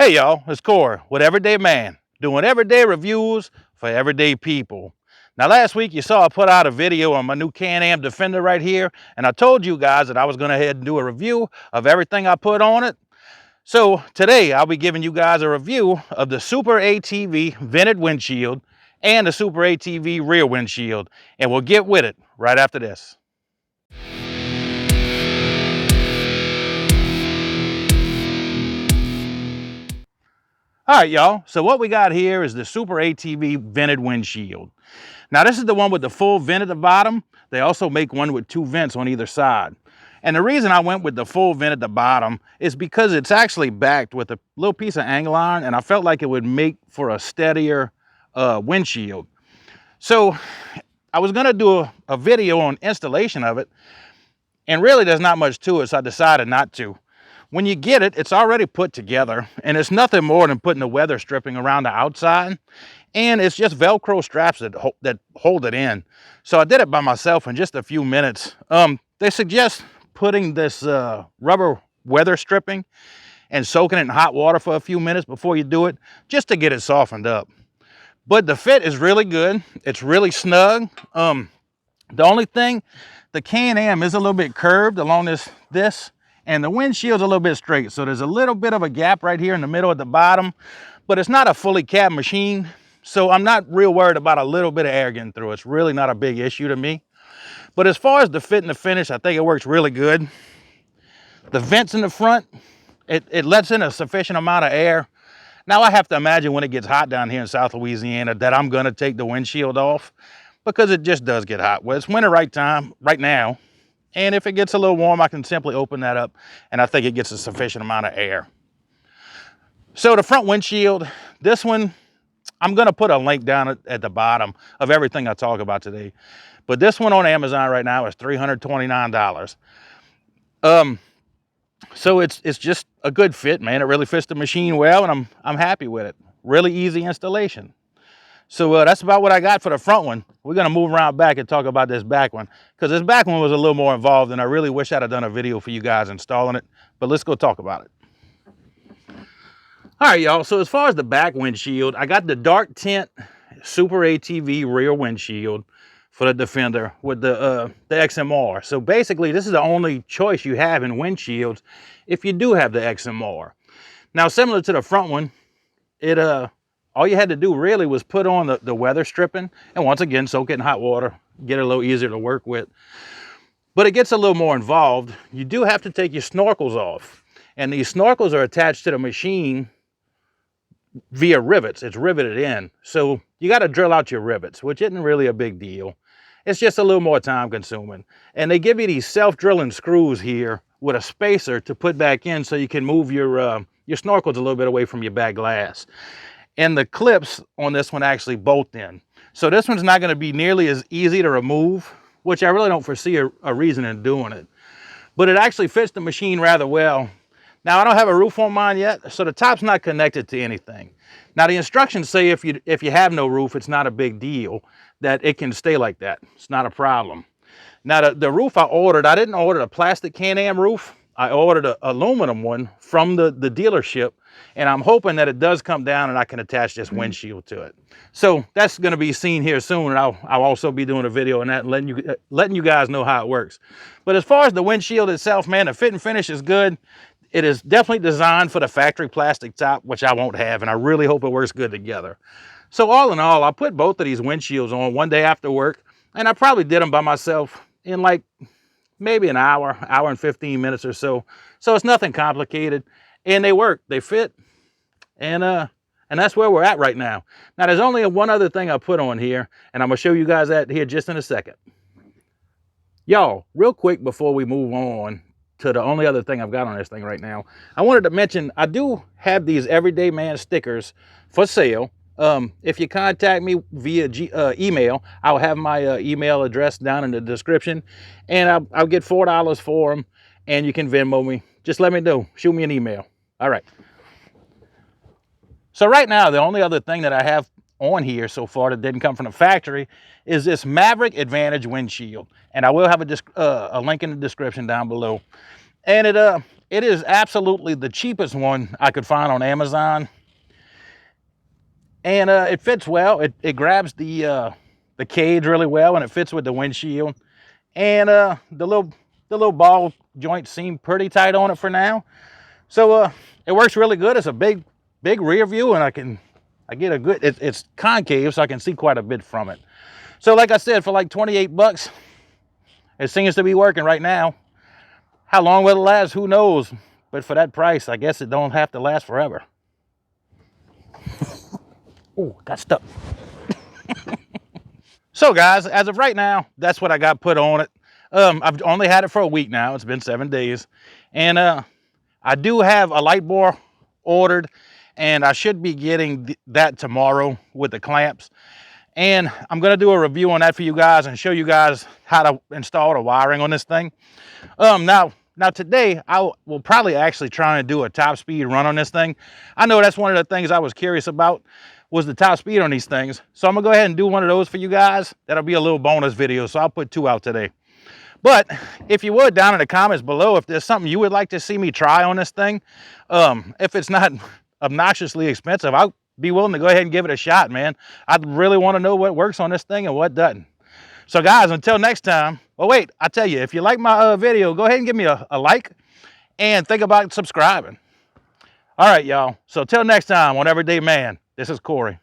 Hey y'all, it's Corey with Everyday Man, doing everyday reviews for everyday people. Now last week you saw I put out a video on my new Can-Am Defender right here, and I told you guys that I was going to head and do a review of everything I put on it. So today I'll be giving you guys a review of the SuperATV vented windshield and the SuperATV rear windshield, and we'll get with it right after this. All right, y'all. So what we got here is the SuperATV vented windshield. Now this is the one with the full vent at the bottom. They also make one with two vents on either side. And the reason I went with the full vent at the bottom is because it's actually backed with a little piece of angle iron, and I felt like it would make for a steadier windshield. So I was gonna do a video on installation of it, and really there's not much to it, so I decided not to. When you get it, it's already put together, and it's nothing more than putting the weather stripping around the outside, and it's just Velcro straps that hold it in. So I did it by myself in just a few minutes. They suggest putting this rubber weather stripping and soaking it in hot water for a few minutes before you do it, just to get it softened up. But the fit is really good. It's really snug. The only thing, the Can-Am is a little bit curved along this, and the windshield's a little bit straight. So there's a little bit of a gap right here in the middle at the bottom, but it's not a fully capped machine. So I'm not real worried about a little bit of air getting through. It's really not a big issue to me. But as far as the fit and the finish, I think it works really good. The vents in the front, it lets in a sufficient amount of air. Now I have to imagine when it gets hot down here in South Louisiana that I'm gonna take the windshield off, because it just does get hot. Well, it's winter right now. And if it gets a little warm, I can simply open that up, and I think it gets a sufficient amount of air. So the front windshield, this one, I'm gonna put a link down at the bottom of everything I talk about today. But this one on Amazon right now is $329. So it's just a good fit, man. It really fits the machine well, and I'm happy with it. Really easy installation. So that's about what I got for the front one. We're gonna move around back and talk about this back one, because this back one was a little more involved, and I really wish I'd have done a video for you guys installing it, but let's go talk about it. All right, y'all, so as far as the back windshield, I got the dark tint SuperATV rear windshield for the Defender with the XMR. So basically, this is the only choice you have in windshields if you do have the XMR. Now, similar to the front one, all you had to do really was put on the weather stripping, and once again, soak it in hot water, get it a little easier to work with. But it gets a little more involved. You do have to take your snorkels off, and these snorkels are attached to the machine via rivets. It's riveted in. So you got to drill out your rivets, which isn't really a big deal. It's just a little more time consuming. And they give you these self-drilling screws here with a spacer to put back in, so you can move your snorkels a little bit away from your back glass. And the clips on this one actually bolt in. So this one's not going to be nearly as easy to remove, which I really don't foresee a reason in doing it. But it actually fits the machine rather well. Now, I don't have a roof on mine yet, so the top's not connected to anything. Now, the instructions say if you have no roof, it's not a big deal, that it can stay like that. It's not a problem. Now, the roof I ordered, I didn't order a plastic Can-Am roof. I ordered an aluminum one from the dealership, and I'm hoping that it does come down and I can attach this windshield to it. So that's going to be seen here soon, and I'll also be doing a video on that and letting you guys know how it works. But as far as the windshield itself, man, the fit and finish is good. It is definitely designed for the factory plastic top, which I won't have, and I really hope it works good together. So all in all, I put both of these windshields on one day after work, and I probably did them by myself in like maybe an hour and 15 minutes or so. So it's nothing complicated, and they work, they fit, and that's where we're at right now. Now, there's only one other thing I put on here, and I'm gonna show you guys that here just in a second. Y'all, real quick before we move on to the only other thing I've got on this thing right now, I wanted to mention I do have these Everyday Man stickers for sale. If you contact me via email, I'll have my email address down in the description, and I'll get $4 for them, and you can Venmo me. Just let me know. Shoot me an email. All right. So right now, the only other thing that I have on here so far that didn't come from the factory is this Maverick Advantage windshield, and I will have a link in the description down below. And It is absolutely the cheapest one I could find on Amazon. And it fits well. It grabs the cage really well, and it fits with the windshield. And the little ball joints seem pretty tight on it for now. So it works really good. It's a big rear view, and I get a good, it's concave, so I can see quite a bit from it. So like I said, for like 28 bucks, it seems to be working right now. How long will it last? Who knows? But for that price, I guess it don't have to last forever. Oh, got stuck. So guys, as of right now, that's what I got put on it. I've only had it for a week now. It's been 7 days. And I do have a light bore ordered, and I should be getting that tomorrow with the clamps. And I'm going to do a review on that for you guys and show you guys how to install the wiring on this thing. Now today, I will probably actually try and do a top speed run on this thing. I know that's one of the things I was curious about, was the top speed on these things. So I'm gonna go ahead and do one of those for you guys. That'll be a little bonus video, so I'll put 2 out today. But if you would, down in the comments below, if there's something you would like to see me try on this thing, if it's not obnoxiously expensive, I'll be willing to go ahead and give it a shot, man. I really want to know what works on this thing and what doesn't. So guys, until next time, well, wait, I tell you, if you like my video, go ahead and give me a like and think about subscribing. All right, y'all. So till next time on Everyday Man, this is Corey.